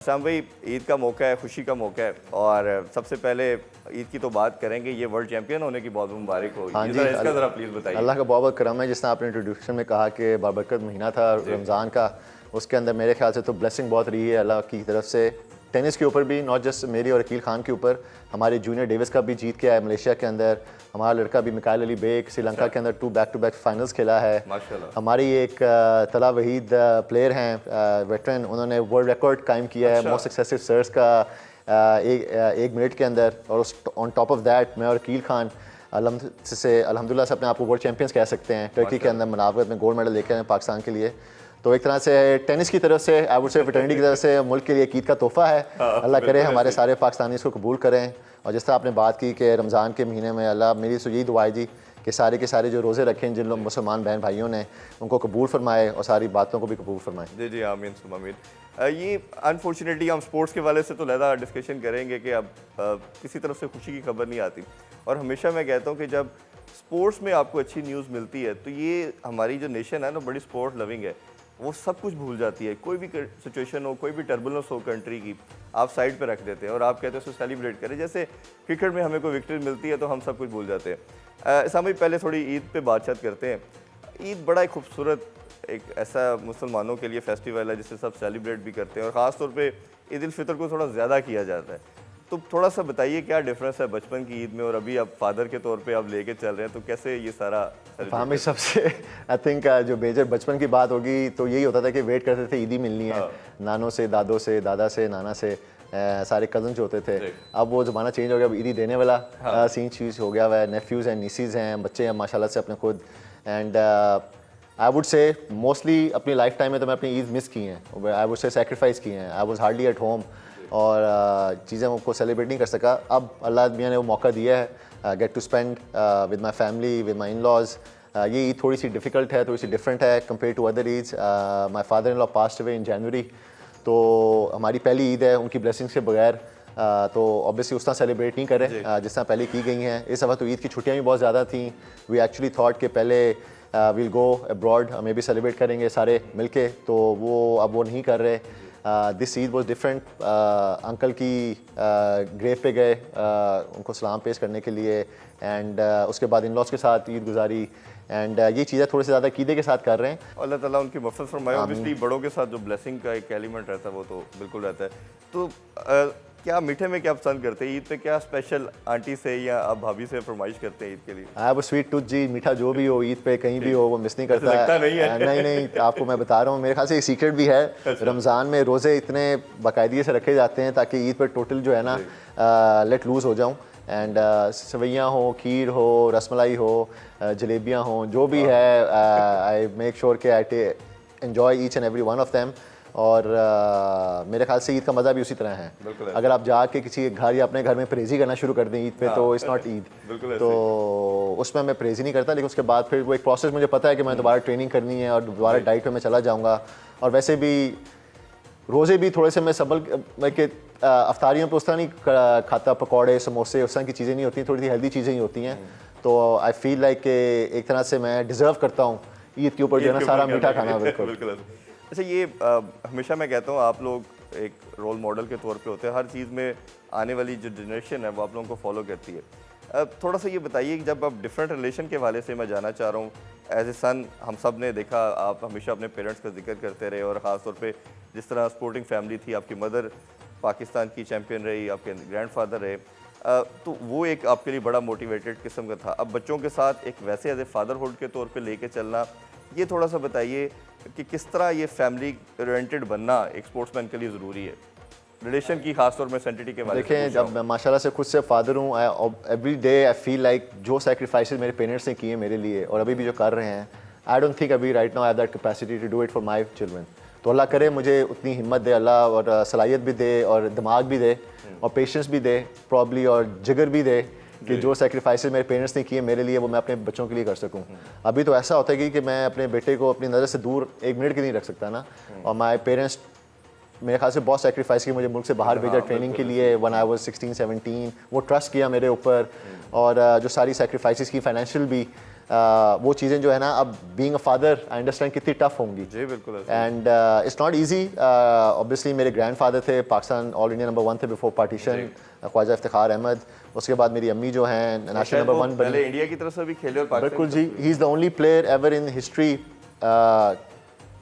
शाम भाई, ईद का मौका है, खुशी का मौका है और सबसे पहले ईद की तो बात करेंगे। ये वर्ल्ड चैंपियन होने की बहुत मुबारक हो। हाँ ये जी, इसका ज़रा प्लीज़ बताइए। अल्लाह का बहुत बहुत करम है। जिस तरह आपने इंट्रोडक्शन में कहा कि बाबरकत महीना था रमज़ान का, उसके अंदर मेरे ख्याल से तो ब्लेसिंग बहुत रही है अल्लाह की तरफ से। टेनिस के ऊपर भी, नॉट जस्ट मेरी और अकील खान के ऊपर, हमारे जूनियर डेविस का भी जीत के आया मलेशिया के अंदर। हमारा लड़का भी मिकाइल अली बेक श्रीलंका के अंदर 2 बैक टू बैक फाइनल्स खेला है। माशाल्लाह। हमारी एक तला वहीद प्लेयर हैं वेटरन, उन्होंने वर्ल्ड रिकॉर्ड कायम किया है मोस्ट सक्सेसिव सर्व्स का एक मिनट के अंदर। और ऑन टॉप ऑफ दैट मैं और अकील खान अल्हम्दुलिल्लाह से अपने आप को वर्ल्ड चैंपियंस कह सकते हैं। टर्की के अंदर मुनावरत में गोल्ड मेडल लेके आए पाकिस्तान के लिए। तो एक तरह से टेनिस की तरफ से, आई वुड से फ्रेटर्निटी की तरफ से मुल्क के लिए ईद का तोहफा है। अल्लाह करे हमारे सारे पाकिस्तानी इसको कबूल करें। और जिस तरह आपने बात की कि रमज़ान के महीने में अल्लाह, मेरी तो यही दुआ है जी कि सारे के सारे जो रोज़े रखें जिन लोग मुसलमान बहन भाइयों ने, उनको कबूल फरमाए और सारी बातों को भी कबूल फरमाए। जी जी, आमीन सुम आमीन। ये अनफॉर्चुनेटली हम स्पोर्ट्स के वाले से तो ज़्यादा डिस्कशन करेंगे कि अब किसी तरफ से खुशी की खबर नहीं आती। और हमेशा मैं कहता हूँ कि जब स्पोर्ट्स में आपको अच्छी न्यूज़ मिलती है तो ये हमारी जो नेशन है ना, बड़ी स्पोर्ट लविंग है, वो सब कुछ भूल जाती है। कोई भी सिचुएशन हो, कोई भी टर्बुलेंस हो कंट्री की, आप साइड पे रख देते हैं और आप कहते हैं उसको सेलिब्रेट करें। जैसे क्रिकेट में हमें कोई विक्ट्री मिलती है तो हम सब कुछ भूल जाते हैं। सामने पहले थोड़ी ईद पे बातचीत करते हैं। ईद बड़ा ही खूबसूरत एक ऐसा मुसलमानों के लिए फेस्टिवल है जिसे सब सेलिब्रेट भी करते हैं और ख़ास तौर पे ईद उल फितर को थोड़ा ज़्यादा किया जाता है। तो थोड़ा सा बताइए क्या डिफरेंस है बचपन की ईद में और अभी आप फादर के तौर पे आप लेके चल रहे हैं, तो कैसे ये सारा हमें सबसे आई थिंक जो मेजर बचपन की बात होगी तो यही होता था कि वेट करते थे ईदी मिलनी है। नानों से, दादों से, दादा से, नाना से, सारे कज़न जो होते थे। अब वो ज़माना चेंज हो गया, अब ईदी देने वाला सीन चीज़ हो गया हुआ है। नेफ्यूज़ हैं, नीसीज़ हैं, बच्चे हैं माशाल्लाह से अपने खुद। And I would say mostly अपनी लाइफ टाइम में तो मैं अपनी ईद मिस की हैं। आई वुड से सेक्रीफाइस की हैं। I was hardly at home और चीज़ें को सेलिब्रेट नहीं कर सका। अब अल्लाह मियाँ ने वो मौका दिया है get to spend with my family, with my in laws. ये ईद थोड़ी सी डिफ़िकल्ट है, थोड़ी सी डिफरेंट है compare to other Eids. My father in law passed away in January, तो हमारी पहली ईद है उनकी ब्लेसिंग्स के बगैर। तो ऑब्वियसली उस तरह सेलिब्रेट नहीं करें जिस तरह पहले की गई हैं। इस दफ़ा तो ईद की छुट्टियाँ भी बहुत ज़्यादा थी। वी एक्चुअली थॉट कि पहले विल गो अब्रॉड, मे भी सेलिब्रेट करेंगे सारे मिलके, तो वो अब वो नहीं कर रहे। This Eid was different. Uncle की ग्रेव पे गए उनको सलाम पेश करने के लिए। एंड उसके बाद इन लॉज के साथ ईद गुजारी। एंड ये चीज़ें थोड़ी सी ज़्यादा कीदे के साथ कर रहे हैं। अल्लाह ताला उनकी मफ़रत फरमाए। ऑब्वियसली बड़ों के साथ जो ब्लेसिंग का एक एलिमेंट रहता है वो तो बिल्कुल रहता है। तो क्या मीठे में क्या पसंद करते हैं ईद पे? क्या स्पेशल आंटी से या आप भाभी से फरमाइश करते हैं ईद के लिए? आई वो स्वीट टूथ जी, मीठा जो भी हो ईद पे कहीं भी हो वो मिस नहीं करता लगता नहीं है। नहीं, आपको मैं बता रहा हूँ, मेरे ख्याल से एक सीक्रेट भी है। रमज़ान में रोज़े इतने बाकायदगी से रखे जाते हैं ताकि ईद पर टोटल जो है ना लेट लूज़ हो जाऊँ। एंड सवैयाँ हो, खीर हो, रसमलाई हो, जलेबियाँ हो, जो भी है, आई मेक श्योर कि I enjoy each and every one of them. और मेरे ख्याल से ईद का मज़ा भी उसी तरह है। अगर आप जाके किसी घर या अपने घर में परहेज़ी करना शुरू कर दें ईद पे तो इट्स नॉट ईद। तो उसमें मैं परहेज़ी नहीं करता, लेकिन उसके बाद फिर वो एक प्रोसेस मुझे पता है कि मैं दोबारा ट्रेनिंग करनी है और दोबारा डाइट पे मैं चला जाऊँगा। और वैसे भी रोज़े भी थोड़े से मैं सबल के अफ्तारियों पे उस तरह नहीं खाता, पकौड़े समोसे उस तरह की चीज़ें नहीं होती, थोड़ी सी हेल्दी चीज़ें ही होती हैं। तो आई फील लाइक कि एक तरह से मैं डिज़र्व करता हूँ ईद के ऊपर जो है ना सारा मीठा खाना। बिल्कुल। अच्छा, ये हमेशा मैं कहता हूँ आप लोग एक रोल मॉडल के तौर पे होते हैं। हर चीज़ में आने वाली जो जनरेशन है वो आप लोगों को फॉलो करती है। थोड़ा सा ये बताइए कि जब आप डिफरेंट रिलेशन के हवाले से मैं जानना चाह रहा हूँ, एज ए सन हम सब ने देखा आप हमेशा अपने पेरेंट्स का जिक्र करते रहे और ख़ास तौर पे जिस तरह स्पोर्टिंग फैमिली थी, आपकी मदर पाकिस्तान की चैम्पियन रही, आपके ग्रैंडफादर रहे, तो वो एक आपके लिए बड़ा मोटिवेटेड किस्म का था। अब बच्चों के साथ एक वैसे एज ए फादरहुड के तौर पे लेके चलना, ये थोड़ा सा बताइए कि किस तरह ये फैमिली ओरिएंटेड बनना एक स्पोर्ट्समैन के लिए ज़रूरी है, रिलेशन की खास तौर में सेंसिटिविटी के बारे में। देखें, जब मैं माशाल्लाह से खुद से फादर हूँ, every day I feel like जो सेक्रीफाइसेस मेरे पेरेंट्स ने किए मेरे लिए और अभी भी जो कर रहे हैं, आई डोंट थिंक अभी right now I have that capacity to do it for my children. तो अल्लाह करे मुझे उतनी हिम्मत दे अल्लाह, और सलाहियत भी दे और दिमाग भी दे और पेशेंस भी दे प्रॉब्ली, और जिगर भी दे कि जो सेक्रीफाइसेस मेरे पेरेंट्स ने किए मेरे लिए वो मैं अपने बच्चों के लिए कर सकूं। अभी तो ऐसा होता है कि मैं अपने बेटे को अपनी नज़र से दूर एक मिनट के नहीं रख सकता ना। और माय पेरेंट्स मेरे ख्याल से बहुत सेक्रीफाइस की, मुझे मुल्क से बाहर भेजा ट्रेनिंग के लिए वन आई वाज 16-17। वो ट्रस्ट किया मेरे ऊपर और जो सारी सेक्रीफाइसेस की फाइनेंशियल भी वो चीज़ें जो है ना, अब being a father I understand कितनी टफ होंगी। जी बिल्कुल ऐसे। And it's not easy. Obviously मेरे ग्रैंडफादर थे, पाकिस्तान ऑल इंडिया नंबर 1 थे बिफोर पार्टीशन, ख्वाजा इफ्तिखार अहमद। उसके बाद मेरी अम्मी जो हैं नेशनल शायद नंबर वो 1 बनी। पहले इंडिया की तरफ से भी खेले और पाकिस्तान बिल्कुल की जी, तरफ से he is the only player ever in history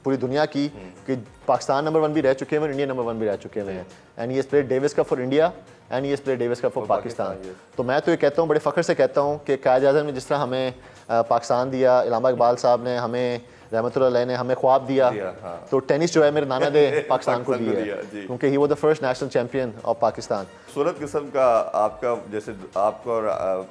पूरी दुनिया की कि पाकिस्तान नंबर 1 भी रह चुके हैं और इंडिया नंबर 1 भी रह चुके हुए हैं। And he has played Davis cup for India and he has played Davis cup for Pakistan. तो मैं तो ये कहता हूँ, बड़े फ़ख्र से कहता हूँ कि कायद आज़म ने जिस तरह हमें पाकिस्तान दिया, इलामा इकबाल साहब ने हमें, रहमतुल्लाह अलैह ने हमें ख्वाब दिया, हाँ। तो टेनिस जो है मेरे नाना ने पाकिस्तान को पाकिस्तान को दी दिया, है, जी। क्योंकि he was the first national champion of Pakistan. सूरत किस्म का आपका, जैसे आपका और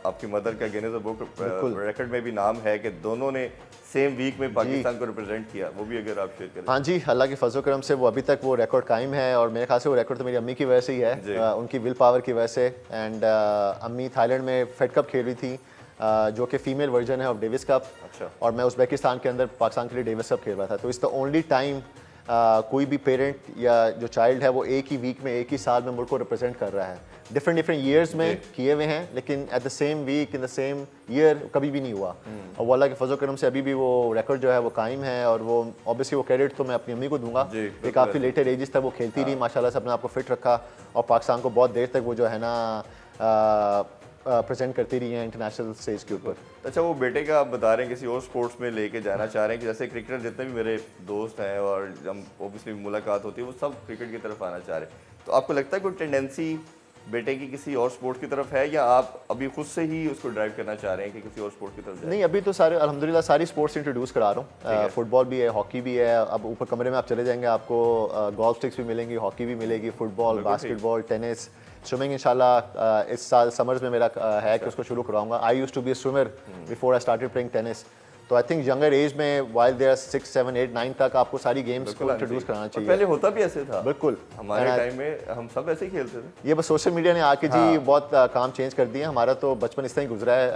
आपकी मदर का गिनीज बुक रिकॉर्ड में भी नाम है कि दोनों ने सेम वीक में पाकिस्तान को रिप्रेजेंट किया, वो भी अगर आप शेयर करें। हाँ जी, अल्लाह के फजल करम से वो अभी तक वो रिकॉर्ड कायम है, और मेरे ख्याल से वो रिकॉर्ड तो मेरी अम्मी की वजह से ही है, उनकी विल पावर की वजह से। एंड अम्मी थाईलैंड में फेड कप खेल रही थी, जो कि फीमेल वर्जन है ऑफ डेविस कप। अच्छा। और मैं उज़्बेकिस्तान के अंदर पाकिस्तान के लिए डेविस कप खेल रहा था। तो इट्स द ओनली टाइम कोई भी पेरेंट या जो चाइल्ड है वो एक ही वीक में, एक ही साल में मुल्क को रिप्रेजेंट कर रहा है। डिफरेंट ईयर्स में किए हुए हैं, लेकिन at the same week in the same year कभी भी नहीं हुआ। और वो अल्लाह के फजल करम से अभी भी वो रिकॉर्ड जो है वो कायम है। और वो ऑब्वियसली वो क्रेडिट तो मैं अपनी अम्मी को दूंगा कि काफ़ी लेटर एजेस तक वो खेलती रही, माशाल्लाह से अपने आप को फिट रखा और पाकिस्तान को बहुत देर तक वो जो है ना प्रेजेंट करती रही हैं इंटरनेशनल स्टेज के ऊपर। अच्छा, वो बेटे का आप बता रहे हैं किसी और स्पोर्ट्स में लेके जाना चाह रहे हैं, कि जैसे क्रिकेटर जितने भी मेरे दोस्त हैं और हम ऑब्वियसली मुलाकात होती है वो सब क्रिकेट की तरफ आना चाह रहे हैं, तो आपको लगता है कोई टेंडेंसी बेटे की किसी और स्पोर्ट्स की तरफ है, या आप अभी खुद से ही उसको ड्राइव करना चाह रहे हैं कि किसी और स्पोर्ट्स की तरफ जाए? नहीं, अभी तो सारे अल्हम्दुलिल्लाह सारी स्पोर्ट्स इंट्रोड्यूस करा रहा हूँ। फुटबॉल भी है, हॉकी भी है। अब ऊपर कमरे में आप चले जाएंगे, आपको गोल्फ स्टिक्स भी मिलेंगी, हॉकी भी मिलेगी, फुटबॉल, बास्केटबॉल, टेनिस, स्विमिंग। इंशाल्लाह इस साल समर्स में मेरा है कि उसको शुरू कराऊंगा। I used to be a swimmer before I started playing tennis. तो आई थिंक यंगर एज में वाइल देयर 6, 7, 8, 9 तक आपको सारी गेम्स को इंट्रोड्यूस कराना चाहिए। पहले होता भी ऐसे था, बिल्कुल हमारे टाइम में हम सब ऐसे ही खेलते थे। ये बस सोशल मीडिया ने आके जी बहुत काम चेंज कर दिया। हमारा तो बचपन इस तरह ही गुजरा है,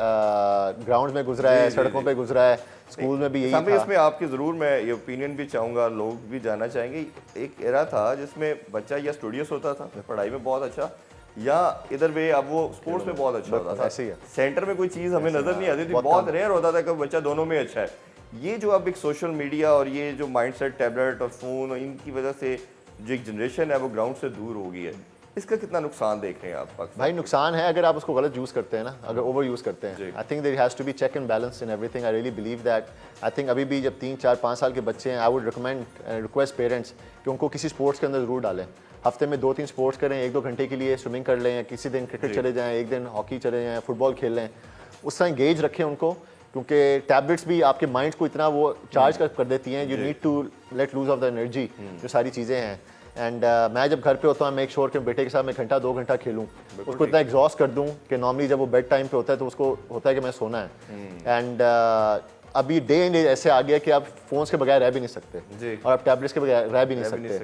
ग्राउंड में गुजरा है, सड़कों पे गुजरा है, स्कूल में भी यही था। इसमें आपकी ज़रूर मैं ये ओपिनियन भी चाहूँगा, लोग भी जानना चाहेंगे। एक एरा था जिसमें बच्चा या स्टूडियस होता था, पढ़ाई में बहुत अच्छा, या इधर वे अब वो स्पोर्ट्स में बहुत अच्छा होता था। ऐसे ही है। सेंटर में कोई चीज़ हमें नज़र नहीं आती थी, बहुत रेयर होता था कि बच्चा दोनों में अच्छा है। ये जो अब एक सोशल मीडिया और ये जो माइंडसेट, टैबलेट और फ़ोन, इनकी वजह से जो एक जनरेशन है वो ग्राउंड से दूर हो गई है, इसका कितना नुकसान देख रहे हैं आप? भाई नुकसान है अगर आप उसको गलत यूज़ करते हैं ना, अगर ओवर यूज़ करते हैं। I think there has to be check and balance in everything. I really believe that. I think अभी भी जब 3, 4, 5 साल के बच्चे हैं, I would recommend request parents कि उनको किसी स्पोर्ट्स के अंदर ज़रूर डालें। हफ्ते में 2-3 स्पोर्ट्स करें, 1-2 घंटे के लिए स्विमिंग कर लें, या किसी दिन क्रिकेट चले जाएँ, एक दिन हॉकी चले जाएँ, फुटबॉल खेल लें। उस तरह एंगेज रखें उनको, क्योंकि टैबलेट्स भी आपके माइंड को इतना वो चार्ज कर देती हैं। You need to let loose of the energy, जो सारी चीज़ें हैं। एंड मैं जब घर पे होता हूँ, मेक श्योर कि बेटे के साथ मैं घंटा 2 घंटा खेलूँ, उसको इतना एग्जॉस्ट कर दूँ कि नॉर्मली जब वो बेड टाइम पे होता है तो उसको होता है कि मैं सोना है। एंड अभी डे एंड एज ऐसे आ गया कि आप फोन्स के बगैर रह भी नहीं सकते, और आप टैबलेट्स के बगैर रह भी नहीं सकते।